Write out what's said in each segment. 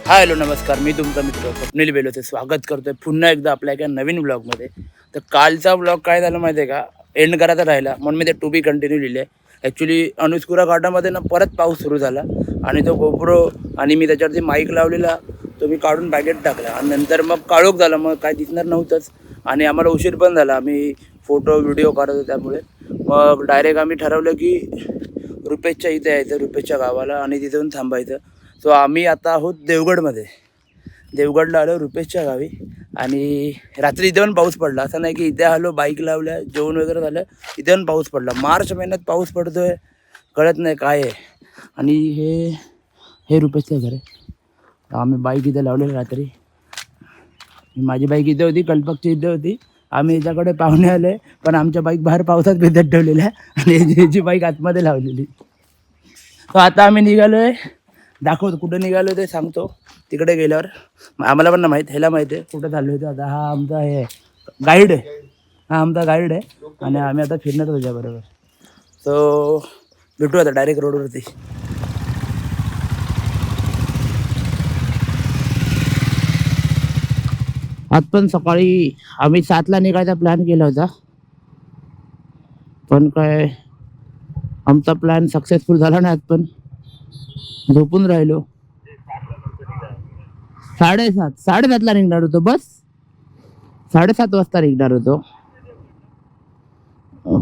Hello नमस्कार, मी तुमचा मित्र स्वप्नील बेलोचे स्वागत करतोय पुन्हा एकदा आपल्या एका नवीन ब्लॉगमध्ये. तर कालचा ब्लॉग काय झाला माहिती आहे का, एंड करायचा राहिला म्हणून मी ते टू बी कंटिन्यू लिहिले. ॲक्च्युली अनुस्कुरा घाटामध्ये ना परत पाऊस सुरू झाला आणि तो गोप्रो आणि मी त्याच्यावरती माईक लावलेला तो मी काढून बॅगेत टाकला आणि नंतर मग काळोख झाला, मग काय दिसणार नव्हतंच आणि आम्हाला उशीर पण झाला. आम्ही फोटो व्हिडिओ करत होतो त्यामुळे मग डायरेक्ट आम्ही ठरवलं की रुपेशच्या इथे यायचं, रुपेशच्या गावाला, आणि तिथून थांबायचं. सो आम्ही आता आहोत देवगडमध्ये. देवगडला आलो रुपेशच्या गावी आणि रात्री इथे पण पाऊस पडला. असं नाही की इथे आलो बाईक लावल्या जेवण वगैरे झालं, इथे पण पाऊस पडला. मार्च महिन्यात पाऊस पडतोय कळत नाही काय आहे. आणि हे रुपेशचं घर आहे. आम्ही बाईक इथे लावलेली रात्री. माझी बाईक इथे होती, कल्पकची इथे होती. आम्ही याच्याकडे पाहुणे आले पण आमच्या बाईक बाहेर पावसात भिजत ठेवलेल्या आणि याची बाईक आतमध्ये लावलेली. तर आता आम्ही निघालो आहे, दाखवतो कुठं निघालो ते सांगतो तिकडे गेल्यावर. आम्हाला पण ना माहीत, ह्याला माहीत आहे कुठं चाललो होतं. आता हा आमचा हे गाईड आहे, हा आमचा गाईड आहे आणि आम्ही आता फिरणार त्याच्याबरोबर. सो भेटू आता डायरेक्ट रोडवरती. आज पण सकाळी आम्ही 7ला निघायचा प्लॅन केला होता पण काय आमचा प्लॅन सक्सेसफुल झाला नाही. आज पण झोपून राहिलो. 7:30ला निघणार होतो, बस 7:30 वाजता निघणार होतो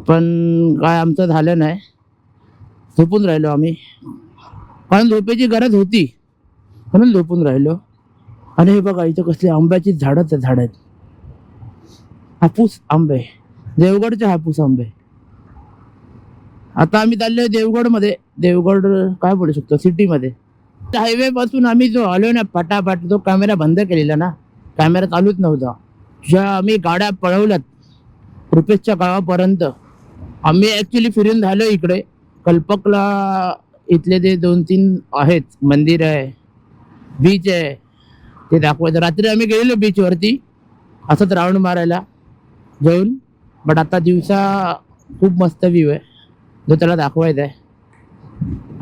पण काय आमचं झालं नाही. झोपून राहिलो आम्ही, कारण झोपेची गरज होती म्हणून झोपून राहिलो. आणि हे बघा इथं कसली आंब्याची झाडच आहेत. हापूस आंबे, देवगडचे हापूस आंबे. आता आम्ही चाललोय देवगडमध्ये. देवगड काय बोलू शकतो, सिटीमध्ये. हायवे पासून आम्ही जो आलो ना फटाफट, तो कॅमेरा बंद केलेला ना, कॅमेरा चालूच नव्हता. ज्या आम्ही गाड्या पळवल्यात रुपेशच्या गावापर्यंत. आम्ही ॲक्च्युली फिरून झालो इकडे कल्पकला. इथले ते 2-3 आहेत, मंदिर आहे, बीच आहे, ते दाखवायचं. रात्री आम्ही गेलेलो बीचवरती असंच राऊंड मारायला जाऊन. बट आता दिवसा खूप मस्त व्ह्यू आहे जो त्याला दाखवायचा आहे.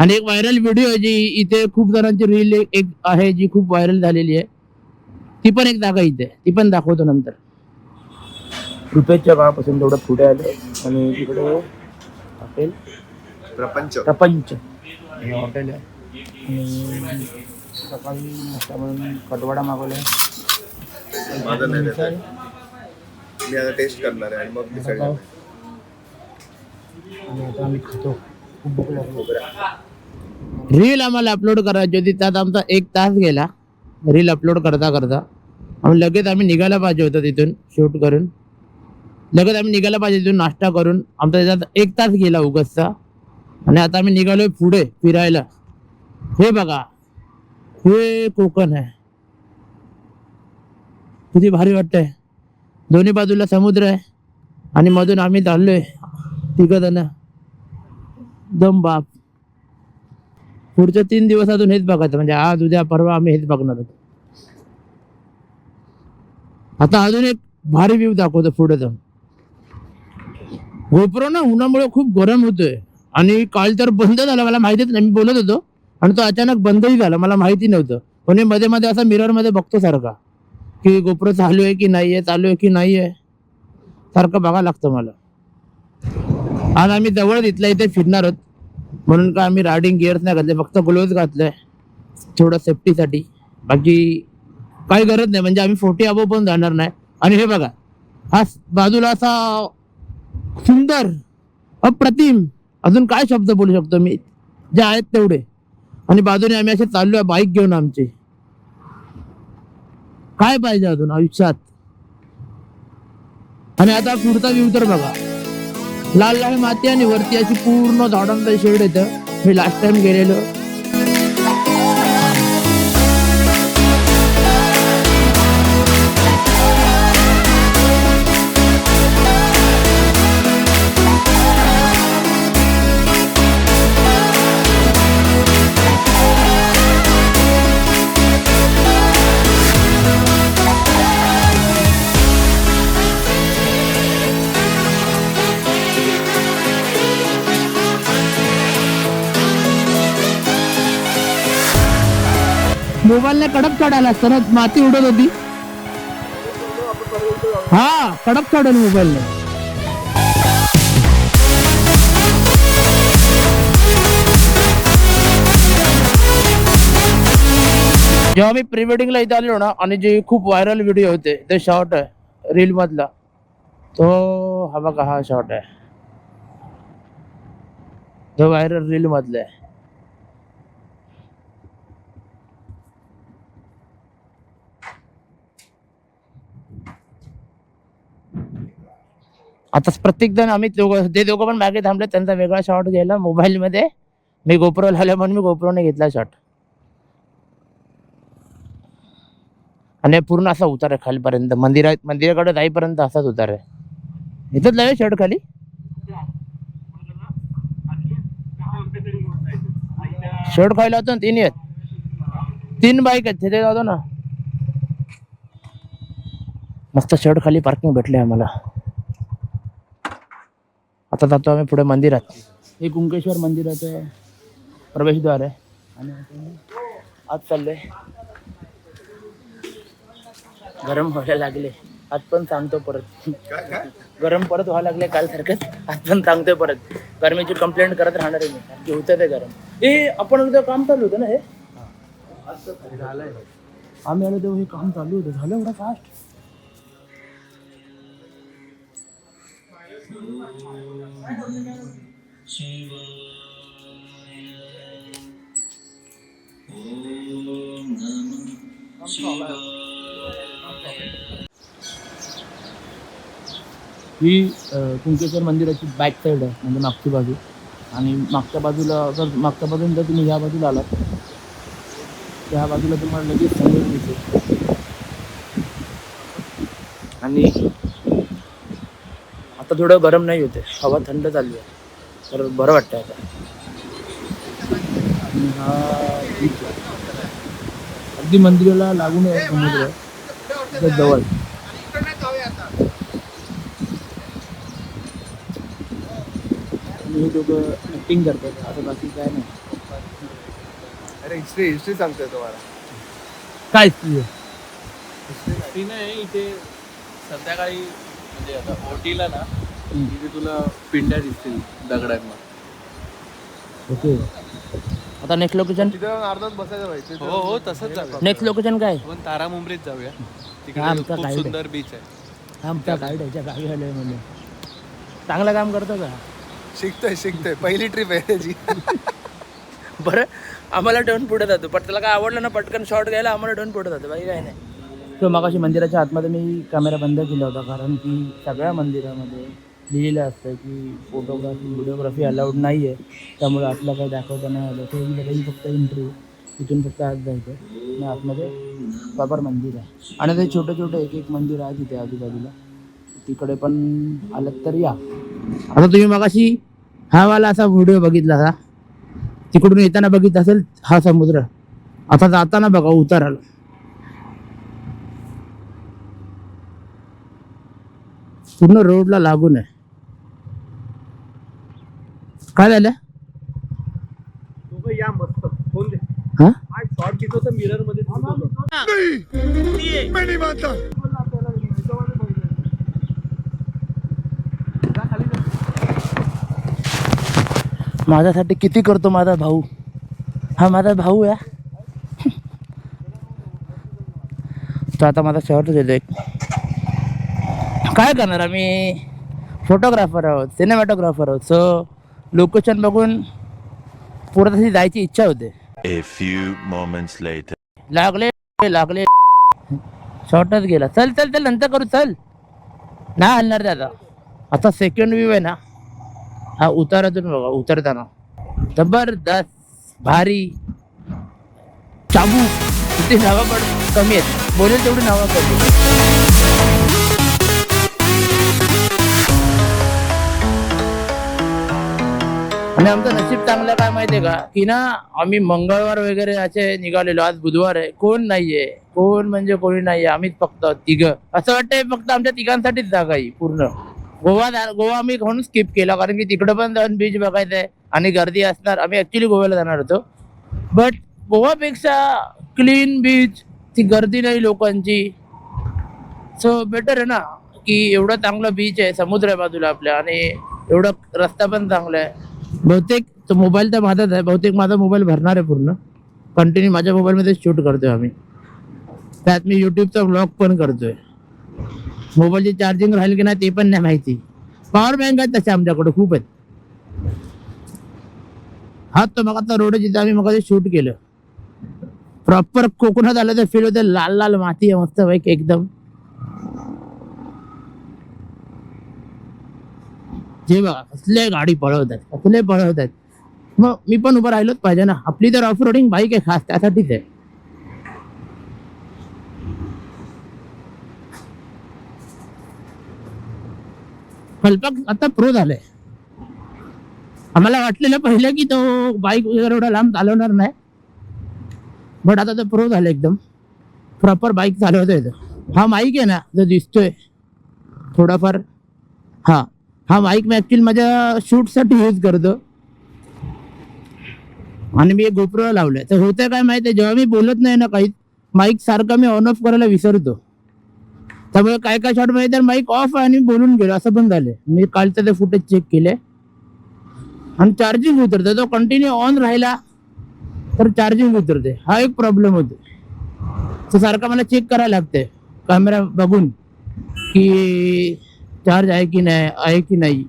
आणि एक व्हायरल व्हिडिओ आहे जी इथे खूप जणांची रील एक आहे जी खूप व्हायरल झालेली आहे. ती पण एक जागा इथे, ती पण दाखवतो नंतर. रुपेशच्या गावापासून थोडं पुढे आले आणि तिकडे हॉटेल प्रपंच हे हॉटेल आहे. आणि सकाळी नाश्ता म्हणून कटवाडा मागवला. मी आता टेस्ट करणार आहे आणि मग डिसाईड करणार. आणि आता आम्ही खातो, खूप भूक लागली. रील आम्हाला अपलोड करायची होती, त्यात आमचा 1 तास गेला रील अपलोड करता करता. आणि लगेच आम्ही निघायला पाहिजे होतं तिथून शूट करून. लगेच आम्ही निघायला पाहिजे तिथून नाश्ता करून. आमचा त्याच्यात 1 तास गेला उगाचचा. आणि आता आम्ही निघालोय पुढे फिरायला. हे बघा, हे कोकण आहे, किती भारी वाटतंय. दोन्ही बाजूला समुद्र आहे आणि मधून आम्ही चाललोय तिघजण दम बाप. पुढच्या 3 दिवस अजून हेच बघायचं, म्हणजे आज उद्या परवा आम्ही हेच बघणार आहोत. आता अजून एक भारी व्ह्यू दाखवतो पुढे जाऊन. गोप्रो ना उन्हामुळे खूप गरम होतोय आणि काल तर बंद झाला, मला माहितीच नाही. मी बोलत होतो आणि तो अचानक बंदही झाला, मला माहिती नव्हतं. पण मी मध्ये मध्ये असा मिरर मध्ये बघतो सारखा की गोप्रो चालू आहे की नाही आहे, चालू आहे की नाही आहे, सारखं बघायला लागतं मला. आज आम्ही जवळ इथल्या इथे फिरणार आहोत म्हणून का आम्ही रायडिंग गिअर्स नाही घातले, फक्त ग्लोव्ज घातलंय थोडं सेफ्टीसाठी. बाकी काही गरज नाही, म्हणजे आम्ही 40 अबोव पण जाणार नाही. आणि हे बघा, हा बाजूला असा सुंदर अप्रतिम, अजून काय शब्द बोलू शकतो मी, जे आहेत तेवढे. आणि बाजूने आम्ही असे चाललोय बाईक घेऊन आमची. काय पाहिजे अजून आयुष्यात. आणि आता पुढचा व्ह्यू तर बघा, लाल लाल माती आणि वरती अशी पूर्ण झाडांचा शेड येतं. मी लास्ट टाइम गेलेलो. मोबाईलने कडक चढायला असतं, माती उडत होती. हा कडक चढेल मोबाईलने. जेव्हा मी प्री वेडिंगला इथे आलो ना, आणि जे खूप व्हायरल व्हिडिओ होते ते शॉर्ट आहे रील मधला, तो हा बघा, हा शॉर्ट आहे, तो व्हायरल रील मधला आहे. आता प्रत्येक जण आम्ही ते दोघं पण मागे थांबले, त्यांचा वेगळा शॉट घ्यायला मोबाईल मध्ये. मी गोप्रो लावला म्हणून मी गोप्रोने घेतला शॉट. आणि पूर्ण असा उतार आहे खालीपर्यंत, मंदिराकडे जाईपर्यंत असाच उतार आहे. इथंच लावे शर्ट खाली. शर्ट खायला होतो ना, 3 आहेत, 3 बाईक आहेत तिथे जातो ना. मस्त शर्ट खाली पार्किंग भेटले आम्हाला. आता जातो आम्ही पुढे मंदिरात. हे कुंकेश्वर मंदिराचं प्रवेशद्वार आहे. आणि आज चाललंय, गरम व्हायला लागले. आज पण सांगतो परत, गरम परत व्हायला लागले काल सारखंच. आज पण सांगतोय परत, गरमीची कंप्लेंट करत राहणार आहे मी. होतं ते गरम. हे आपण उद्या काम चालू होतं ना, हे आम्ही आलो तेव्हा हे काम चालू होतं. झालं एवढं फास्ट. ही कुंकेश्वर मंदिराची बॅक साईड आहे, म्हणजे मागची बाजू. आणि मागच्या बाजूला जर तुम्ही ह्या बाजूला आलात, त्या बाजूला तुम्हाला लगेच समुद्र दिसेल. आणि आता थोडं गरम नाही होते, हवा थंड चालली आहे, तर बरं वाटतं आता. आणि हा बीच आहे, अगदी मंदिराला लागून आहे समुद्र, जवळ. हे दोघं ऍक्टिंग करतात, आता बाकी काय नाही. अरे हिस्ट्री सांगतोय तुम्हाला. काय ती नाही, इथे संध्याकाळी म्हणजे आता ओटीला ना, तिथे तुला पिंड्या दिसतील दगडांना. ओके, आता नेक्स्ट लोकेशन. तिथे अर्धाच बसायचं व्हायचं. हो हो, तसंच जाऊया. नेक्स्ट लोकेशन काय? आपण तारामुंबरीत जाऊया, तिकडे आमचा खूप guide सुंदर बीच आहे. आमच्या गाईडच्या गावी आलोय म्हणजे. चांगलं काम करतो का? शिकतोय पहिली ट्रिप आहे त्याची. बरं, आम्हाला ठेवून पुढे जातो, पण त्याला काय आवडलं ना पटकन शॉट घ्यायला, आम्हाला ठेवून पुढे जातो, बाकी काय नाही. तो मगाशी मंदिराच्या आतमध्ये मी कॅमेरा बंद केला होता, कारण की सगळ्या मंदिरामध्ये लिहिलेलं असतं की फोटोग्राफी व्हिडिओग्राफी अलाउड नाही आहे. त्यामुळे आतला काही दाखवता नाही आलं. तो फक्त एंट्री, तिथून फक्त आत जायचं. आणि आतमध्ये प्रॉपर मंदिर आहे. आणि ते छोटे छोटे एक मंदिर आहे तिथे आजूबाजूला, तिकडे पण आलं तर या. आता तुम्ही मगाशी हा वाला असा व्हिडिओ बघितला का, तिकडून येताना बघितला असेल हा समुद्र. आता जाताना बघा उताराला पूर्ण रोडला लागून आहे. काय झालं? या मस्त फोन दे. हा शॉर्ट घेतो तर मिरर मध्ये माझ्यासाठी किती करतो माझा भाऊ. हा माझा भाऊ आहे. तो आता माझा शॉर्ट देतोय. काय करणार, आम्ही फोटोग्राफर आहोत, सिनेमॅटोग्राफर आहोत. सो लोकेशन बघून पुढे तशी जायची इच्छा होते. A few moments later. लागले शॉर्टच गेला. चल चल चल नंतर करू, चल नाही हलणार ते आता. आता सेकंड व्ह्यू आहे ना, हा उतारातून बघा, उतरताना जबरदस्त भारी. चाबू तिथे नावं पण कमी आहेत, बोलेल तेवढी नावं कमी. आणि आमचं नशीब चांगलं काय माहितीये का, की ना आम्ही मंगळवार वगैरे असे निघालेलो. आज बुधवार आहे, कोण नाहीये, कोण म्हणजे कोणी नाहीये, आम्हीच फक्त तिघं. असं वाटतंय फक्त आमच्या तिघांसाठीच जागा आहे पूर्ण. गोवा आम्ही म्हणून स्किप केला, कारण की तिकडं पण जाऊन बीच बघायचं आहे आणि गर्दी असणार. आम्ही ऍक्च्युली गोव्याला जाणार होतो, बट गोवापेक्षा क्लीन बीच, ती गर्दी नाही लोकांची. सो बेटर आहे ना की एवढं चांगलं बीच आहे, समुद्र आहे बाजूला आपल्या, आणि एवढं रस्ता पण चांगला आहे. बहुतेक तो मोबाईल तर माझाच आहे, बहुतेक माझा मोबाईल भरणार आहे पूर्ण. कंटिन्यू माझ्या मोबाईलमध्ये शूट करतोय आम्ही, त्यात मी यूट्यूबचा व्लॉग पण करतोय. मोबाईलची चार्जिंग राहील की नाही ते पण नाही माहिती. पॉवर बँक आहेत तसे आमच्याकडे खूप आहेत. हा तो मग आता रोड जिथे आम्ही मग शूट केलं, प्रॉपर कोकणात आलं तर फील होतं. लाल लाल माती आहे मस्त पैकी एकदम. जे बघा कसले गाडी पळवतात, कसले पळवतात. मग मी पण उभं राहिलोच पाहिजे ना, आपली तर ऑफ रोडिंग बाईक आहे खास त्यासाठीच आहे. कल्पक आता प्रो झालाय. आम्हाला वाटलेलं पहिलं की तो बाईक वगैरे एवढा लांब चालवणार नाही, बट आता तो प्रो झाला एकदम. प्रॉपर बाईक चालवता येतं. हा माईक आहे ना जो दिसतोय थोडाफार, हा माईक मी ऍक्च्युअली माझ्या शूटसाठी यूज करतो. आणि मी एक गोप्रो लावलंय. तर होतं काय माहिती आहे, जेव्हा मी बोलत नाही ना काही, माईक सारखा मी ऑन ऑफ करायला विसरतो. त्यामुळे काय काय शॉट मध्ये तर माईक ऑफ आहे आणि बोलून गेलो असं पण झालंय. मी कालचं ते फुटेज चेक केले आणि चार्जिंग उतरते. तो कंटिन्यू ऑन राहिला तर चार्जिंग उतरते. हा एक प्रॉब्लेम होतो. तो सारखा मला चेक करायला लागते कॅमेरा बघून की चार्ज आहे की नाही.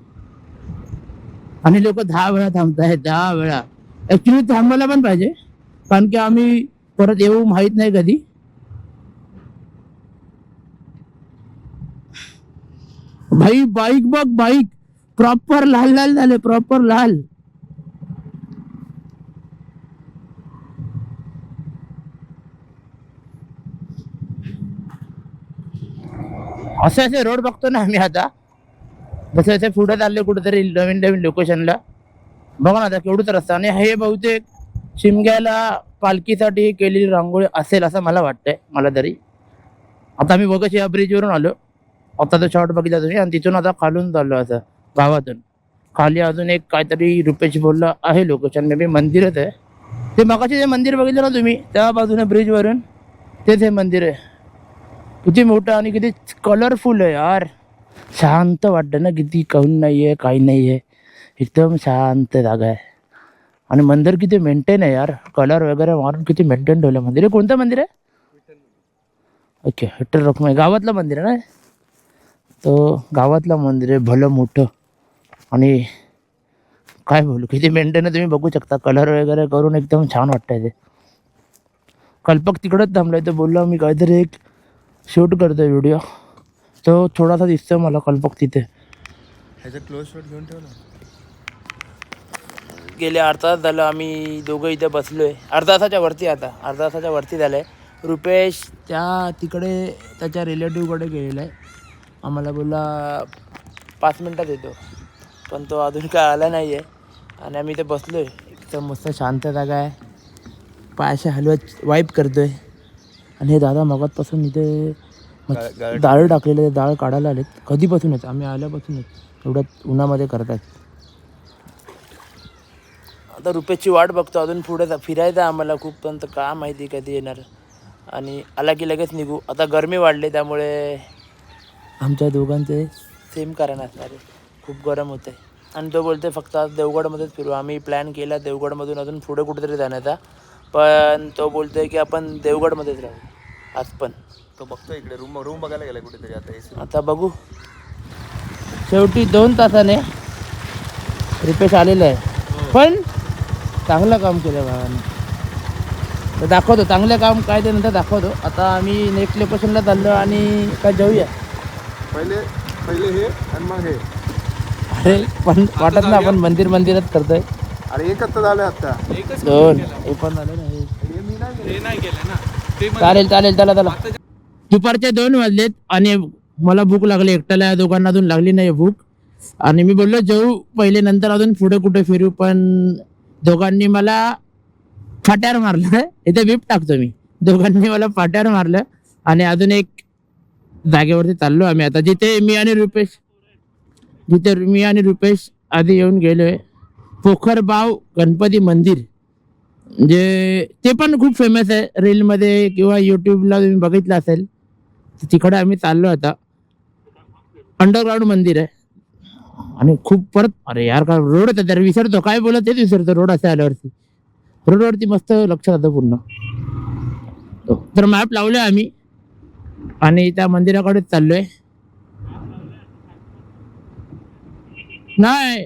आणि लोक 10 वेळा थांबतायत, 10 वेळा. ऍक्च्युली थांबायला पण पाहिजे, कारण की आम्ही परत येऊ माहित नाही कधी. भाई बाईक बघ, बाईक प्रॉपर लाल लाल झाले, प्रॉपर लाल. असे असे रोड बघतो ना आम्ही आता, जसे जसे पुढे चालले कुठेतरी नवीन नवीन लोकेशनला. बघा ना आता केवढंच रस्ता. आणि हे बहुतेक शिमग्याला पालखीसाठी केलेली रांगोळी असेल असं मला वाटतंय, मला तरी. आता आम्ही बघच या ब्रिजवरून आलो, आता तो शॉर्ट बघितला तुम्ही, आणि तिथून आता खालून चाललो असं गावातून. खाली अजून एक काहीतरी रुपेश बोललं आहे लोकेशन, मे बी मंदिरच आहे ते. मगाशी जे मंदिर बघितलं ना तुम्ही त्या बाजूने ब्रिजवरून, तेच हे मंदिर आहे. किती मोठं आणि किती कलरफुल आहे यार. शांत वाटतं ना, किती काहून नाही आहे, काही नाही आहे, एकदम शांत जागा आहे. आणि मंदिर किती मेंटेन आहे यार, कलर वगैरे मारून किती मेंटेन ठेवलं मंदिर. हे कोणतं मंदिर आहे? ओके, विठ्ठल रखुमाई गावातलं मंदिर आहे ना तो. गावातलं मंदिर आहे, भलं मोठं. आणि काय बोलू, किती मेंटेन आहे तुम्ही बघू शकता. कलर वगैरे करून एकदम छान वाटतंय ते. कल्पक तिकडंच थांबलाय, तर बोललो मी काहीतरी एक शूट करतोय व्हिडिओ. तो थोडासा दिसतोय मला कल्पक तिथे. ह्याचा क्लोज शॉट घेऊन ठेव ना. गेले अर्धा तास झालं आम्ही दोघं इथे बसलोय. अर्धा तासाच्या वरती, आता अर्धा तासाच्या वरती झालंय. रुपेश त्या तिकडे त्याच्या रिलेटिव्हकडे गेलेला आहे. आम्हाला बोलला 5 मिनटात येतो, पण तो अजून काय आला नाही आहे. आणि आम्ही इथे बसलोय, एकदम मस्त शांत जागा आहे. पायाशी हलवत वाईप करतोय. आणि हे दादा मगातपासून इथे डाळ टाकलेले, डाळ काढायला आलेत. कधीपासून येत, आम्ही आल्यापासून एवढ्यात उन्हामध्ये करतात. आता रुपेशची वाट बघतो, अजून पुढे फिरायचं आम्हाला खूप, पण का माहिती कधी येणार. आणि आला की लगेच निघू. आता गरमी वाढली त्यामुळे आमच्या दोघांचे सेम कारण असणार आहे. खूप गरम होतं आहे. आणि तो बोलते फक्त आज देवगडमध्येच फिरू. आम्ही प्लॅन केला देवगडमधून अजून पुढे कुठेतरी जाण्याचा, पण तो बोलतोय की आपण देवगडमध्येच राहू आज पण. तो बघतो इकडे रूम बघायला गेला कुठेतरी. आता बघू. शेवटी 2 तासाने रुपेश आलेला आहे, पण चांगलं काम केलं भावाने. तर दाखवतो चांगलं काम काय ते नंतर दाखवतो. आता आम्ही नेक्स्ट लोकेशनला चाललो आणि काय जाऊया. पहिले हे आणि मग हे. अरे पण वाटत ना आपण मंदिरात करतोय. अरे एकच तर झालं आता. 2 हे पण झालं ना. ते नाही केलं ना ते. चालेल चला. दुपारचे 2 वाजलेत आणि मला भूक लागली एकट्याला. या दोघांना अजून लागली नाही भूक. आणि मी बोललो जाऊ पहिले, नंतर अजून पुढे कुठे फिरू. पण दोघांनी मला फाट्यावर मारलं. इथे बीप टाकतो मी. दोघांनी मला फाट्यावर मारलं आणि अजून एक जागेवरती चाललो आम्ही आता, जिथे मी आणि रुपेश आधी येऊन गेलोय. पोखरबाव गणपती मंदिर म्हणजे ते पण खूप फेमस आहे रीलमध्ये किंवा युट्यूबला तुम्ही बघितलं असेल. तिकडे आम्ही चाललो आता. अंडरग्राऊंड मंदिर आहे आणि खूप परत अरे यार का रोड आहे तर विसरतो काय बोलत तेच विसरतो रोड असे आल्यावरती. रोडवरती मस्त लक्ष राहतं पूर्ण. तर मॅप लावलोय आम्ही आणि त्या मंदिराकडे चाललोय. नाही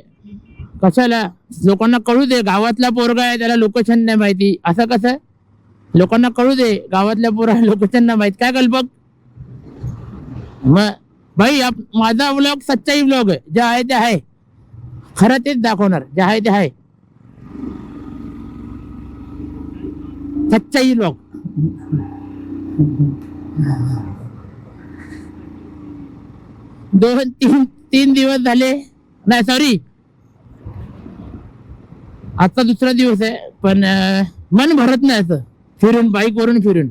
कशाला लोकांना कळू दे गावातला पोरगा आहे त्याला लोकेशन नाही माहिती असं कसं. लोकांना कळू दे गावातल्या पोरा लोकेशन नाही माहित काय कल्पक. मग भाई माझा व्लॉग सच्चाई व्लॉग आहे जे आहे ते आहे खरं तेच दाखवणार जे आहे ते आहे सच्चाई व्लॉग. तीन दिवस झाले नाही सॉरी आजचा दुसरा दिवस आहे पण मन भरत नाही असं फिरून बाईक वरून फिरून.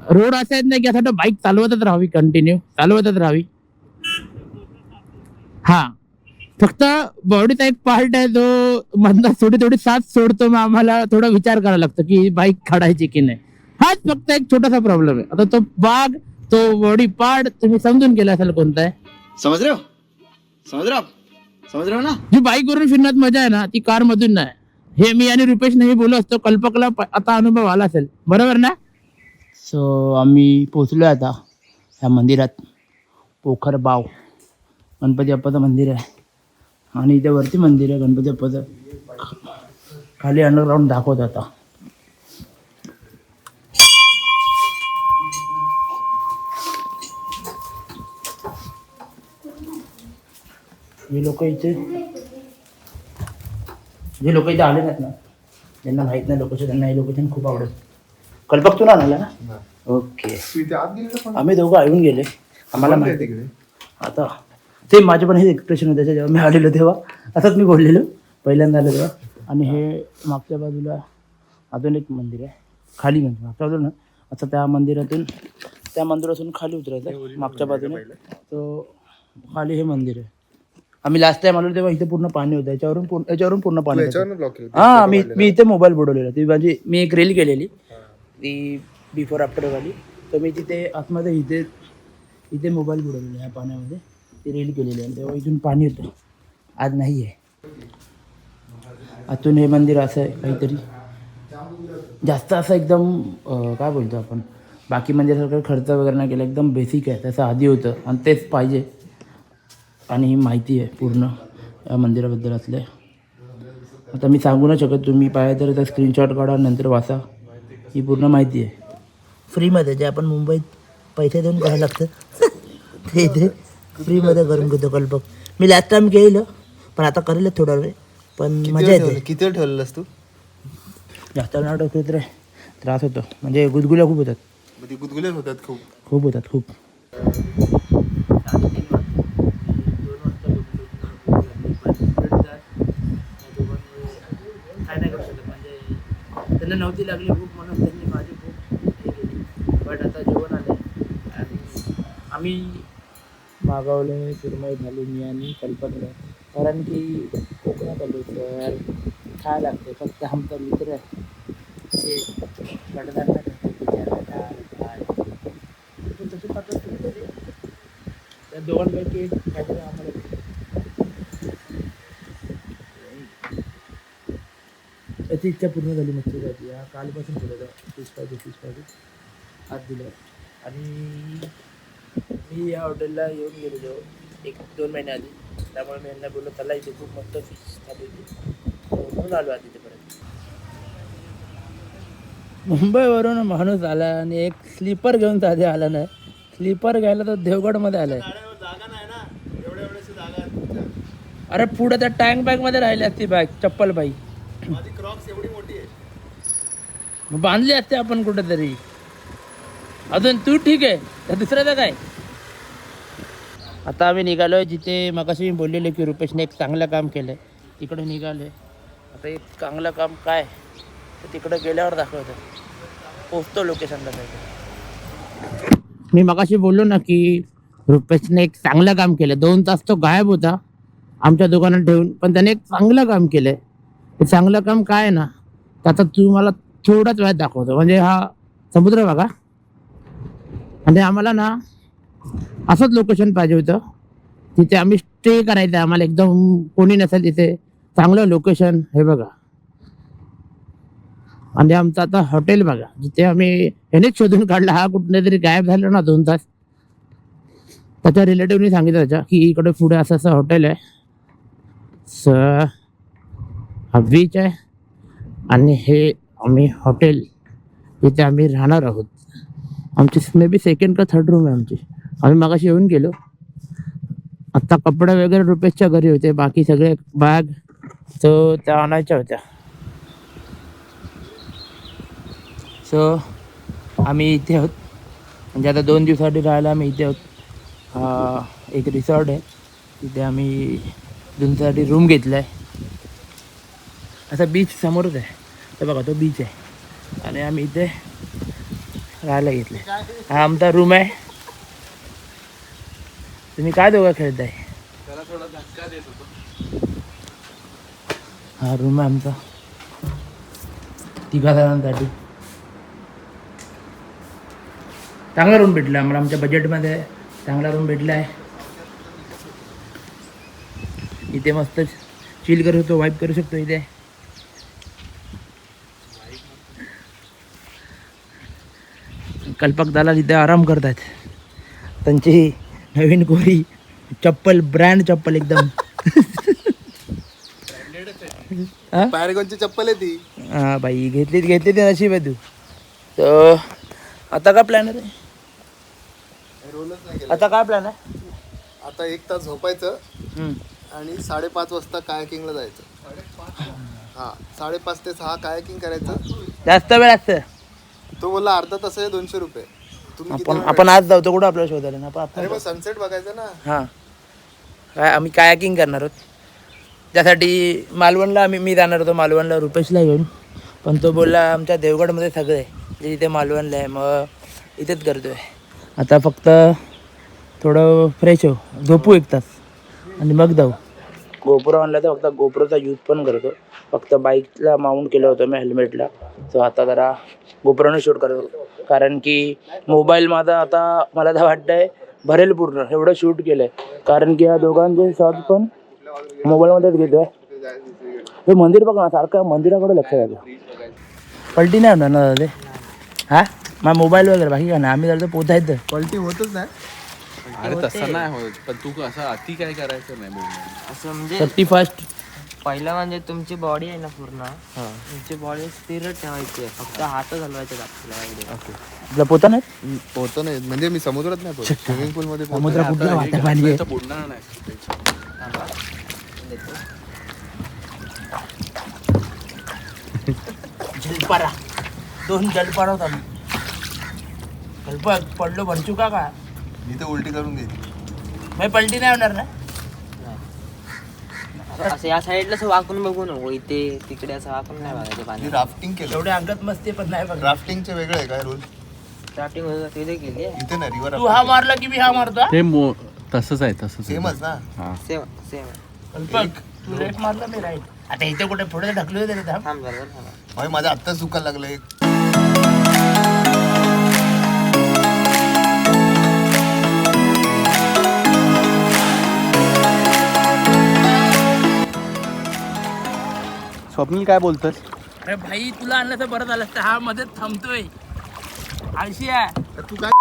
रोड असे आहेत नाही की असं बाईक चालवतच राहावी कंटिन्यू चालवतच राहावी. हा फक्त बॉडीचा एक पार्ट आहे जो मधला थोडी साथ सोडतो. मग आम्हाला थोडा विचार करावा लागतो की बाईक काढायची की नाही. हाच फक्त एक छोटासा प्रॉब्लेम आहे. आता तो भाग तो बॉडी पार्ट तुम्ही समजून गेला असेल कोणता आहे. समझ रहे हो ना. जी बाईक वरून फिरण्यात मजा आहे ना ती कार मधून नाही. हे मी आणि रुपेश नेहमी बोललो असतो कल्पकला आता अनुभव आला असेल बरोबर ना. सो आम्ही पोचलो आता ह्या मंदिरात. पोखर बाव गणपती बाप्पाचं मंदिर आहे आणि इथे वरती मंदिर आहे गणपती बाप्पाचं. खाली अंडरग्राऊंड दाखवत आता. जे लोक इथे आले नाहीत ना ज्यांना माहित नाही लोकेशन त्यांना हे लोकेशन खूप आवडत. कल्पक तू ना आला ना. ओके आम्ही दोघं येऊन गेले आम्हाला माहिती. आता ते माझे पण हे एक्सप्रेशन होते जेव्हा मी आलेलो तेव्हा असंच मी बोललेलो पहिल्यांदा आलो तेव्हा. आणि हे मागच्या बाजूला अजून एक मंदिर आहे खाली म्हणजे मागच्या बाजूला ना. आता त्या मंदिरातून खाली उतरायचं मागच्या बाजूने तो खाली हे मंदिर आहे. आम्ही लास्ट टाइम आलो तेव्हा इथे पूर्ण पाणी होतं याच्यावरून पूर्ण पाणी होतं. हा मी इथे मोबाईल बुडवलेला ती म्हणजे मी एक रील केलेली ती बिफोर आफ्टर वाली. तर मी तिथे आतमध्ये इथे मोबाईल बुडवलेला ह्या पाण्यामध्ये ती रील केलेली आहे. तेव्हा इथून पाणी होतं आज नाही आहे. आतून हे मंदिर असं आहे काहीतरी जास्त असं एकदम काय बोलतो आपण बाकी मंदिरासारखं खर्च वगैरे नाही केला. एकदम बेसिक आहे तसं आधी होतं आणि तेच पाहिजे. आणि ही माहिती आहे पूर्ण या मंदिराबद्दल असले. आता मी सांगू नाही शकत तुम्ही पाहिजे तर त्याचा स्क्रीनशॉट काढा नंतर वाचा. ही पूर्ण माहिती आहे फ्रीमध्ये जे आपण मुंबईत पैसे देऊन करायला लागतं ते इथे फ्रीमध्ये करून घेतो कल्पक. मी लास्ट टाइम केलं पण आता करेल थोडा वेळ पण मजा येते. किती वेळ ठेवलेलंस तू. जास्त वेळ नाटक तर त्रास होतो म्हणजे गुदगुल्या खूप होतात. गुदगुले होतात खूप होतात खूप. काय नाही करू शकत म्हणजे त्यांना नव्हती लागली भूक म्हणून त्यांनी माझी भूक हे केली. बट आता जेवण आले आणि आम्ही मागवले सुरमई झाली मी आणि कल्पना कारण की कोकणात आलो तर खायला लागते. फक्त आमचा मित्र आहे ते कडधान्य खाते बिचारा डाळ भात पण तसं खातात तरी त्या दोघांपैकी एक काहीतरी आम्हाला त्याची इच्छा पूर्ण झाली मच्छी भाजी. हा कालपासून बोलत आहे फिश पाहिजे हात दिलं. आणि मी या हॉटेलला येऊन गेलेलो 1-2 महिने आधी त्यामुळे मी यांना बोललो चला इथे खूप मस्त फिश खाली होती म्हणून आलो आधी तिथेपर्यंत. मुंबईवरून माणूस आला आणि एक स्लीपर घेऊन साधे आला नाही. स्लीपर घ्यायला तो देवगडमध्ये आलाय. अरे पुढे त्या टँक बॅगमध्ये राहिली असती बॅग चप्पल बाई बांधली असते आपण कुठेतरी. अजून तू ठीक आहे तर दुसऱ्याचं काय. आता आम्ही निघालोय जिथे मगाशी मी बोललेलो की रुपेशने एक चांगलं काम केलं आहे तिकडे निघालोय. आता एक चांगलं काम काय तर तिकडे गेल्यावर दाखवतं पोचतो लोकेशनला जायचं. मी मगाशी बोललो ना की रुपेशने एक चांगलं काम केलं. 2 तास तो गायब होता आमच्या दुकानात ठेवून पण त्याने एक चांगलं काम केलं आहे. ते चांगलं काम काय आहे ना तर आता तुम्हाला थोड्याच वेळात दाखवतो. म्हणजे हा समुद्र बघा, म्हणजे आम्हाला ना असंच लोकेशन पाहिजे होतं, तिथे आम्ही स्टे करायचं. आम्हाला एकदम कोणी नसेल तिथे, चांगलं लोकेशन. हे बघा, आणि आमचं आता हॉटेल बघा, जिथे आम्ही ह्यानेच शोधून काढला. हा कुठे तरी गायब झाला ना 2 तास. त्याच्या रिलेटिव्हनी सांगितलं त्याच्या की इकडे पुढे असं असं हॉटेल आहे. हा बीच आहे आणि हे आम्ही हॉटेल, जिथे आम्ही राहणार आहोत. आमची मे बी 2nd का 3rd रूम आहे आमची. आम्ही मागाशी येऊन गेलो. आत्ता कपडे वगैरे रुपेशच्या घरी होते, बाकी सगळे बॅग तो त्या आणायच्या होत्या. सो आम्ही इथे आहोत, म्हणजे आता 2 दिवसासाठी राहायला आम्ही इथे आहोत. एक रिसॉर्ट आहे, तिथे आम्ही 2 दिवसासाठी रूम घेतला आहे. असा बीच समोरच आहे, तर बघा तो बीच आहे आणि आम्ही इथे राहायला घेतले. हा आमचा रूम आहे. तुम्ही काय दोघं खेळताय? त्याला थोडा धक्का देत होतो. हा रूम आहे आमचा 3 जणांसाठी. चांगला रूम भेटला आम्हाला, आमच्या बजेटमध्ये चांगला रूम भेटला आहे. इथे मस्त चिल करू शकतो, वाईप करू शकतो. इथे कल्पक दादा तिथे आराम करतात. त्यांची नवीन कोरी चप्पल, ब्रँड चप्पल एकदम. पॅरेगॉनची चप्पल आहे ती. हा बाई, घेतली ती नशीब आहे तू. तर आता काय प्लॅन आहे? रोलच नाही केलं. आता काय प्लॅन आहे? आता 1 तास झोपायचं आणि 5:30 वाजता कायाकिंगला जायचं. हा 5:30 ते 6 कायाकिंग करायचं. जास्त वेळ असतं. तो बोलला अर्धा तास आहे 200 रुपये. तुम्ही किती वेळ आपण आज जाऊ, कुठं आपल्याला शोधायला ना अरे मग सनसेट बघायचं ना. हां, काय आम्ही कायाकिंग करणार आहोत. त्यासाठी मालवणला मी जाणार होतो, मालवणला रुपेशला घेऊन. पण तो बोलला आमच्या देवगडमध्ये सगळं आहे, जे इथे मालवणला आहे, मग इथेच करतो आहे. आता फक्त थोडं फ्रेश हो, झोपू 1 तास आणि मग जाऊ. गोप्रो आणला तर फक्त गोप्रोचा यूज पण करतो. फक्त बाईकला माउंट केलं होतं मी हेल्मेटला. सो आता जरा गोप्रोने शूट करतो, कारण की मोबाईल माझा आता मला तर वाटतं आहे भरेल पूर्ण, एवढं शूट केलं आहे. कारण की या दोघांचे शॉट पण मोबाईलमध्येच घेतो आहे. हे मंदिर बघ ना, सारखं मंदिराकडे लक्ष द्यायचं. पलटी नाही होणार ना दादा ते? हां, मग मोबाईल वगैरे बाकी का ना, आम्ही जर पोचायचं. पलटी होतच नाही. अरे तसं नाही होत, पण तू असं अति काय करायचं नाही बोलणं. असं म्हणजे 31st पहिलं म्हणजे तुमची बॉडी आहे ना पूर्ण, तुमची बॉडी स्थिर ठेवायची आहे, फक्त हात हलवायचे आपल्याला. तुला पोता नाही? पोहतो नाही म्हणजे मी समुद्रात नाही पोहतो, स्विमिंग पूल मध्ये पोहतो. समुद्र कुठल्या वाटत पाणी आहे? बुडणार नाही. जलपारा 2 जलपारा होता मी. कल्पक पडलो भरचू का मी तर उलटी करून घेईन. मी पलटी नाही होणार ना? असं या साईडला असं वाकून बघू नको, इथे तिकडे असं वाकून नाही बघायचं मी पाणी. राफ्टिंग केलं. एवढे अंगात मस्ती पण नाही बघ. राफ्टिंगचे वेगळे आहे काय रूल? स्टार्टिंग होतं तिथे केली आहे. इथे नाही, रिव्हर तू हा मारला की मी हा मारतो. ते तसंच आहे, तसंच आहे. सेमच ना. हा. Same same. कल्पक तू लेफ्ट मारला मी राईट. आता इथे कुठे पुढे ढकलू दे थांब. थांब बरोबर थांबा. भाई माझं आत्ताच दुखायला लागलंय. स्वप्नील काय बोलतोस? अरे भाई, तुला आणलं तर बरं झालं असतं. हा मध्ये थांबतोय, आळशी आहे. तू काय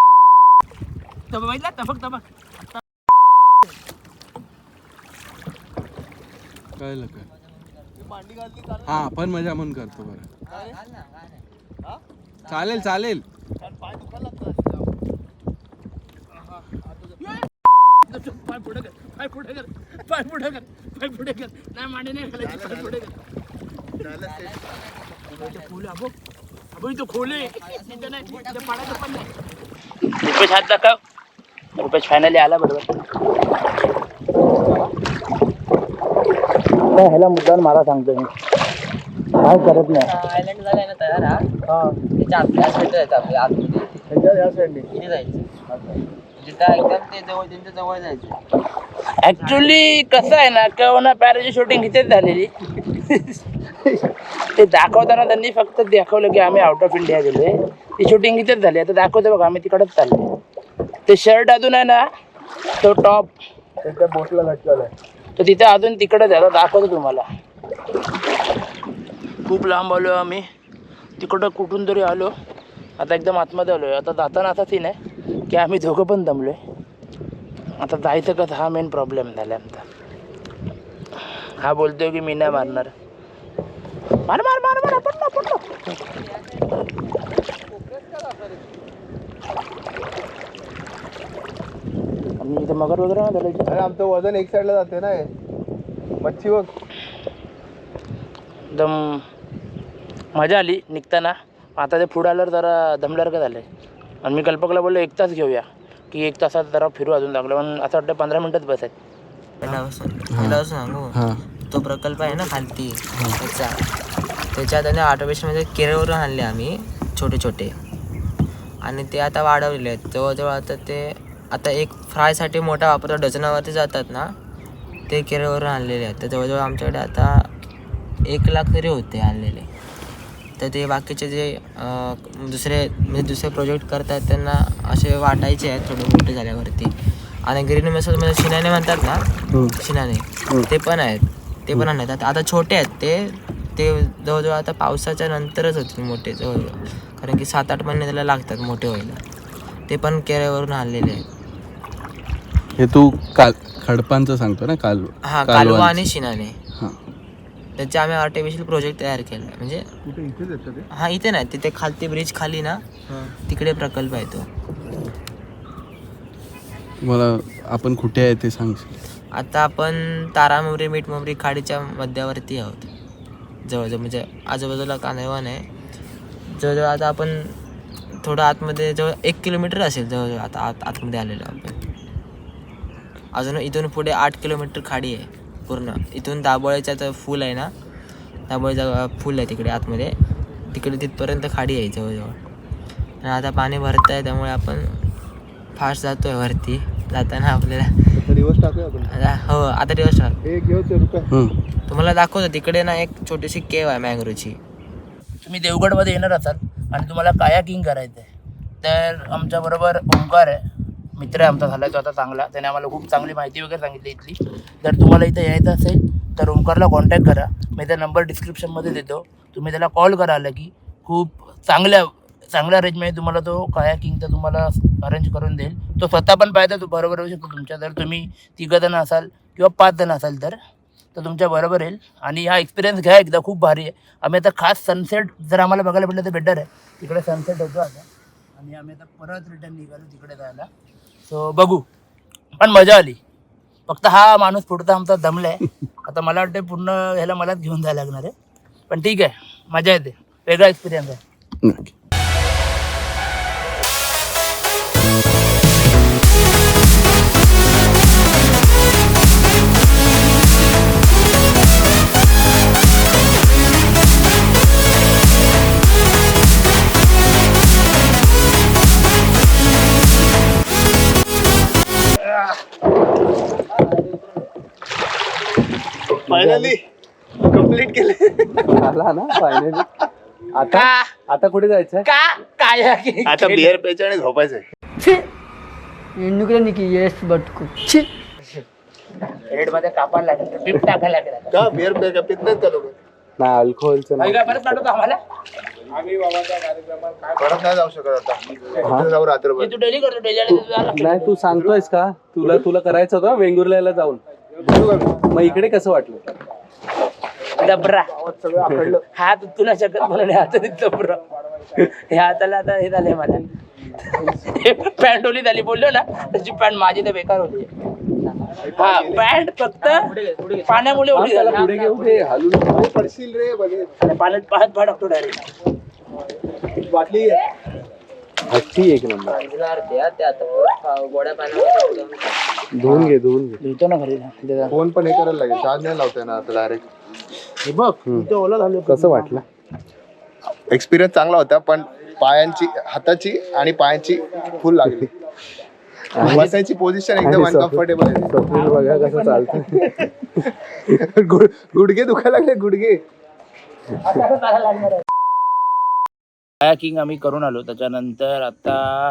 बघितला तबक कळलं का? हा, आपण मजा मन करतो बरं. चालेल चालेल. पाय पुढे कर, पाय पुढे कर, पाय पुढे कर, पाय पुढे कर. नाही मांडी नाही घालायची, पाय पुढे कर. खोले अबो अबो, इथं खोले इथं नाही, इथं पाडायचं पण नाही. रुपेश हात दाखव. रुपेश फायनली आला बरोबर. ह्याला मुद्दाम मला सांगतो मी, काय करत नाही. आयलंड झालाय ना तयार हा. त्याच्या आतल्या साईड जायचं, आपल्या आतमध्ये ह्याच्या या साईडने इथे जायचं. जिथं एकदम ते जवळ त्यांच्या जवळ जायचं. ऍक्च्युली कसं आहे ना कवना पॅराची शूटिंग इथेच झालेली. ते दाखवताना त्यांनी फक्त दाखवलं की आम्ही आउट ऑफ इंडिया गेलोय. ती शूटिंग इथेच झाली. आता दाखवतो बघा आम्ही तिकडच चाललोय. ते शर्ट अजून आहे ना तो टॉप त्यांच्या बोटला लटकवलाय. तर तिथे अजून तिकडच आहे. आता दाखवतो तुम्हाला. खूप लांब आलो आम्ही. तिकडं कुठून तरी आलो. आता एकदम आतमध्ये आलोय. आता जाताना असा सीन आहे की आम्ही दोघं पण दमलोय. आता जायचं कसं हा मेन प्रॉब्लेम झाला आमचा. हा बोलतोय की मी नाही मारणार. मार मार मार मार पडलो पडलो. आणि इथे मगर वगैरे नाही झालं. अरे आमचं वजन एक साईडला जाते ना. मच्छी बघ. एकदम मजा आली निघताना. आता ते पुढं आल्यावर जरा दमल्यासारखं झालं आहे. आणि मी कल्पकला बोललो 1 तास घेऊया की 1 तासात जरा फिरू अजून चांगलं. पण असं वाटतं 15 मिनटच बस आहेत. पहिला सांगू तो प्रकल्प आहे ना खालती त्याच्यात आणि ऑटोमेशनमध्ये केरळवरून आणले आम्ही छोटे छोटे आणि ते आता वाढवलेले आहेत. जवळजवळ आता ते आता एक फ्रायसाठी मोठा वापरतो डझनावरती जातात ना ते केरळवरून आणलेले आहेत. तर जवळजवळ आमच्याकडे आता 1 लाख तरी होते आणलेले. तर ते बाकीचे जे दुसरे प्रोजेक्ट करतात त्यांना असे वाटायचे आहेत थोडे मोठे झाल्यावरती. आणि ग्रीन मसाजमध्ये शिनाने म्हणतात ना शिनाने ते पण आहेत. ते पण आणतात. आता छोटे आहेत ते जवळजवळ आता पावसाच्या नंतरच होतील मोठे जवळजवळ. कारण की 7-8 महिने त्याला लागतात मोठे व्हायला. ते पण केरळवरून आणलेले आहेत. हे तू खडपांचं सांगतो ना कालवा आणि शिनाने. त्याचे आम्ही आर्टिफिशियल प्रोजेक्ट तयार केला म्हणजे इथे नाही तिथे खालती ब्रिज खाली ना तिकडे प्रकल्प आहे तो. मला आपण कुठे आहे ते सांगशील? आता आपण तारामुरी मीठमुरी खाडीच्या मध्यावरती आहोत जवळजवळ. म्हणजे आजूबाजूला कानैवान आहे जवळजवळ. आता आपण थोडं आतमध्ये जवळ 1 किलोमीटर असेल जवळजवळ आता आतमध्ये आलेलो आपण. अजून इथून पुढे 8 किलोमीटर खाडी आहे पूर्ण. इथून दाबोळ्याचं फूल आहे ना दाबोळ्याचं फूल आहे तिकडे आतमध्ये तिकडे तिथपर्यंत खाडी आहे जवळजवळ. आणि आता पाणी भरत आहे त्यामुळे आपण फास्ट जातोय वरती. जाताना आपल्याला दिवस टाकूया आपण. हो आता दिवस टाक. एक घेऊ ते रुपये. तुम्हाला दाखवतो तिकडे ना एक छोटीशी केव आहे मँग्रोची. तुम्ही देवगडमध्ये येणार असाल आणि तुम्हाला कायाकिंग करायचं आहे तर आमच्याबरोबर ओंकार आहे मित्र आहे आमचा झाला तो आता चांगला. त्याने आम्हाला खूप चांगली माहिती वगैरे सांगितली इथली. जर तुम्हाला इथं यायचं असेल तर ओंकारला कॉन्टॅक्ट करा. मी त्या नंबर डिस्क्रिप्शनमध्ये देतो. तुम्ही त्याला कॉल कराल की खूप चांगल्या अरेंजमेंट तुम्हाला तो कायाकिंगचा तुम्हाला अरेंज करून देईल. तो स्वतः पण पाहिजे तो बरोबर येऊ शकतो तुमच्या. जर तुम्ही 3 जण असाल किंवा 5 जण असाल तर तुमच्या बरोबर येईल. आणि हा एक्सपिरियन्स घ्या एकदा खूप भारी आहे. आम्ही आता खास सनसेट जर आम्हाला बघायला भेटलं तर बेटर आहे. तिकडे सनसेट होतो आता आणि आम्ही आता परत रिटर्न निघालो तिकडे जायला. सो बघू पण मजा आली. फक्त हा माणूस पुढचा आमचा दमला आहे. आता मला वाटतं पूर्ण ह्याला मलाच घेऊन जायला लागणार आहे. पण ठीक आहे मजा येते. वेगळा एक्सपिरियन्स आहे. नक्की. फायनली कम्प्लीट केले. झाला ना फायनली. आता कुठे जायचं? कायाकिंग आता बिअर प्यायचं आणि झोपायचंय. रेड मध्ये कापायला लागेल बिप टाकायला लागेल. का बिअर प्यायचं पित नाहीत का लोक? नाही अल्कोहोलचं नाही. परत पाठवतो आम्हाला. परत नाही जाऊ शकत आता. इथे जाऊ रात्रभर. तू डेली करतो डेली. नाही तू सांगतोयस का तुला करायचं होतं वेंगुर्ल्याला जाऊन. मग इकडे कसं वाटलं? दबरा सगळं आखडलं. हात तुला शकत म्हणून हात दबरा. हे हाताला आता हे झालंय मला. पॅन्ट ओली झाली बोललो ना तशी पॅन्ट माझी तर बेकार होती. हा पॅन्ट फक्त पाण्यामुळे ओली झाली. पुढे घेऊ दे हलून पडशील रे बघे. पाण्यात पाहत टाकतो डायरेक्ट. बाटली अच्छी एक नंबर. गोड्या पाण्यामध्ये धुवून घे धुतो ना घरी. फोन पण हे करायला लागेल. चार्ज नाही लावताय ना आता डायरेक्ट. हे बघ इथे ओला झालो. कसं वाटलं? एक्सपिरियन्स चांगला होता पण पायांची हाताची आणि पायांची फुल लागली. बसायची पोझिशन एकदम अनकम्फर्टेबल आहे. स्वप्नील बघा कसं चालतं. गुडघे दुखायला लागले गुडघे. कायाकिंग आम्ही करून आलो. त्याच्यानंतर आता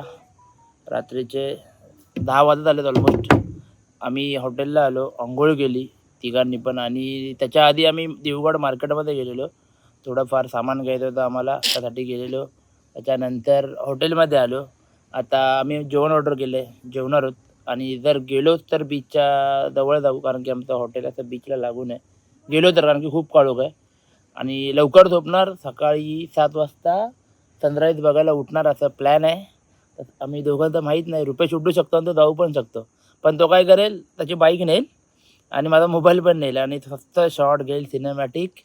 रात्रीचे 10 वाजत आलेत ऑलमोस्ट. आम्ही हॉटेलला आलो, आंघोळ केली तिघांनी पण. आणि त्याच्या आधी आम्ही देवगड मार्केटमध्ये गेलेलो, थोडंफार सामान घ्यायचं होतं आम्हाला, त्यासाठी गेलेलो. त्याच्यानंतर हॉटेलमध्ये आलो. आता आम्ही जेवण ऑर्डर केलं आहे, जेवणार आहोत. आणि जर गेलो तर बीचच्या जवळ जाऊ, कारण की आमचं हॉटेल असं बीचला लागून आहे. गेलो तर कारण की खूप काळोख आहे. आणि लवकर झोपणार, सकाळी 7 वाजता सनराईज बघायला उठणार असं प्लॅन आहे. आम्ही दोघं तर माहीत नाही, रुपेश उठू शकतो आणि तो जाऊ पण शकतो. पण तो काय करेल, त्याची बाईक नेईल आणि माझा मोबाईल पण नेईल आणि फक्त शॉर्ट घेईल सिनेमॅटिक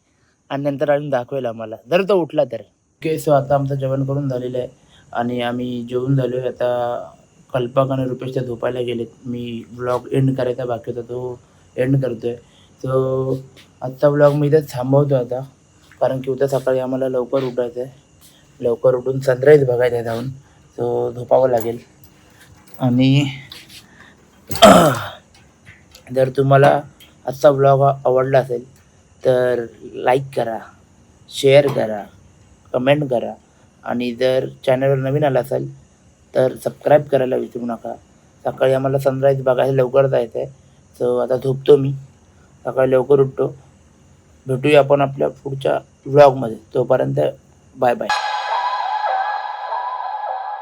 आणि नंतर आणून दाखवेल आम्हाला, जर तो उठला तर. ओके, सो आता आमचं जेवण करून झालेलं आहे आणि आम्ही जेवून झालो आहे. आता कल्पक आणि रुपेश त्या झोपायला गेलेत. मी ब्लॉग एंड करायचा बाकी होता, तो एंड करतो आहे. सो आजचा ब्लॉग मी इथेच थांबवतो आता, कारण की उद्या सकाळी आम्हाला लवकर उठायचं आहे. लवकर उठून सनराईज बघायचं आहे जाऊन, सो झोपावं लागेल. आणि जर तुम्हाला आजचा ब्लॉग आवडला असेल तर लाईक करा, शेअर करा, कमेंट करा. आणि जर चॅनलवर नवीन आला असेल तर सबस्क्राईब करायला विसरू नका. सकाळी आम्हाला सनराईज बघायला लवकर जायचं आहे. सो आता झोपतो मी, सकाळी लवकर उठतो. भेटूया आपण आपल्या पुढच्या व्लॉगमध्ये. तोपर्यंत बाय बाय.